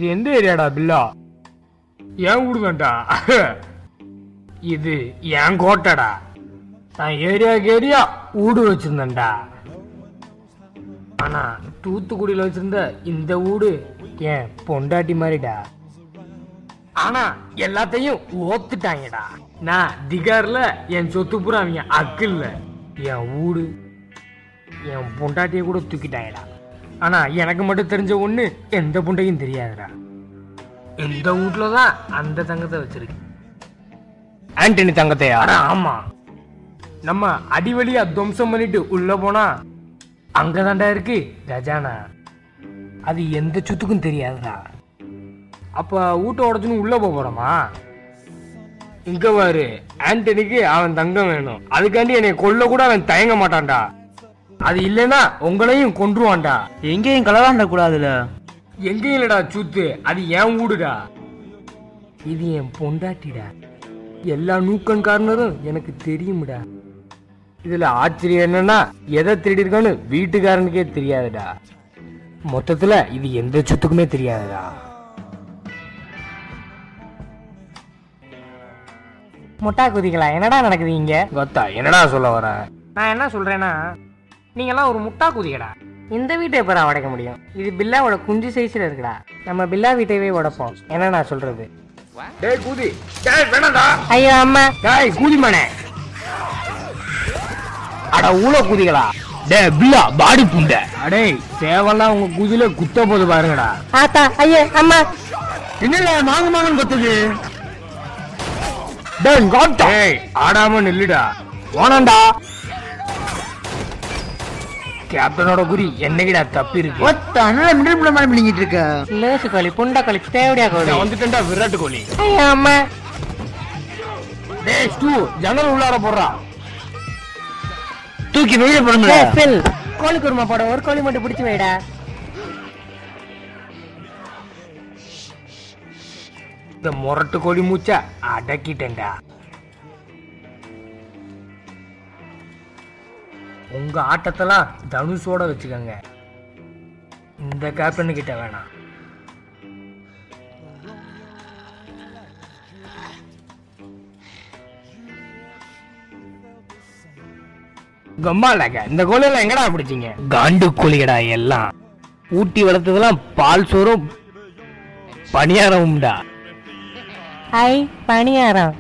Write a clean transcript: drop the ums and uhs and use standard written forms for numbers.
இது எந்த ஏரியாடா பில்லா? ஏன் ஊடுதான்டா? இது என் கோட்டடா. நான் ஏரியா ஊடு வச்சிருந்தேன்டா. ஆனா தூத்துக்குடியில வச்சிருந்த இந்த ஊடு என் பொண்டாட்டி மாதிரிடா. ஆனா எல்லாத்தையும் ஓத்துட்டாங்கடா. நான் திகார்ல என் சொத்து பூரா அவங்க அக்கில்ல. என் ஊடு என் பொண்டாட்டியை கூட தூக்கிட்டாங்கடா. ஆனா எனக்கு மட்டும் தெரிஞ்ச ஒண்ணு எந்த பொண்டையும் தெரியாதுடா. இந்த வீட்டுலதான் அந்த தங்கத்தை வச்சிருக்கு. ஆண்டனி தங்கத்தையா? ஆமா. நம்ம அடிவழியா துவம்சம் பண்ணிட்டு உள்ள போனா அங்கதான்டா இருக்கு கஜானா. அது எந்த சுத்துக்கும் தெரியாதுடா. அப்ப வீட்டை உடச்சுன்னு உள்ள போறோமா? இங்க பாரு, ஆண்டனிக்கு அவன் தங்கம் வேணும். அதுக்காண்டி என்னை கொல்ல கூட அவன் தயங்க மாட்டான்டா. அது இல்லைன்னா உங்களையும் கொன்றுவான்டா. எங்கேயும் கலவாண்ட கூடாதுல. எங்கேயும் இல்லடா சூத்து, அது என் வீடுடா. இது என் பொண்டாட்டிடா. எல்லா நூக்கன் காரணரும் எனக்கு தெரியும்டா. இதுல ஆச்சரியம் என்னன்னா, எதை திருடி இருக்கான்னு வீட்டுக்காரனுக்கே தெரியாதுடா. மொத்தத்துல இது எந்த சொத்துக்குமே தெரியாதுடா. முட்டா குதிகளா, என்னடா நடக்குது இங்க? கொத்தா, என்னடா சொல்ல வர? நான் என்ன சொல்றேன்னா, நீங்கெல்லாம் ஒரு முட்டா குதிகடா. இந்த வீட்டை எப்ப உடைக்க முடியும்? இது பில்லாவோட குஞ்சு சைஸ்ல இருக்குடா. நம்ம பில்லா வீட்டையே உடைப்போம். என்ன நான் சொல்றது? டேய் கூதி, டேய் வேணாம்டா. ஐயோ அம்மா. டேய் கூதி மனே. அட ஊள குதிகளா. டேய் பில்லா பாடி புண்டை. அடே சேவல்லாம் உங்க குதில குத்த போது பாருங்கடா. ஆத்தா, ஐயோ அம்மா. என்னடா மாங்கன்னு கொத்துது? டேய் காட்டா. டேய் ஆடாம நில்லுடா. வாணாண்டா. கேப்டனோட குறி என்னைக்கிடா தப்பி இருக்கு? ஒத்தான மிடில் பிளே மாதிரி பிடிங்கிட்டு இருக்க. லேசு கோழி, புண்டா கோழி, தேவடியா கோழி. வந்துட்டேன்டா விராட் கோழி. ஐயோ அம்மா. டேய் ஸ்டூ, ஜன்னல் உள்ளார போடுறா. தூக்கி வெளியே போடுங்க. பில் கோழி குருமா போட ஒரு கோழி மட்டும் பிடிச்சு வைடா. இந்த முரட்டு கோழி மூச்சா அடக்கிட்டேன்டா. உங்க ஆட்டத்தெல்லாம் தனுஷோட வச்சுக்கோங்க. இந்த கேப்டன் கிட்ட வேணாம். கம்மாலாக்க இந்த கோழியெல்லாம் எங்கடா பிடிச்சிங்க? காண்டு கோழிகடா எல்லாம். ஊட்டி வளர்த்ததெல்லாம் பால் சோறும் பணியாரமும்டா. ஐ பணியாரம்.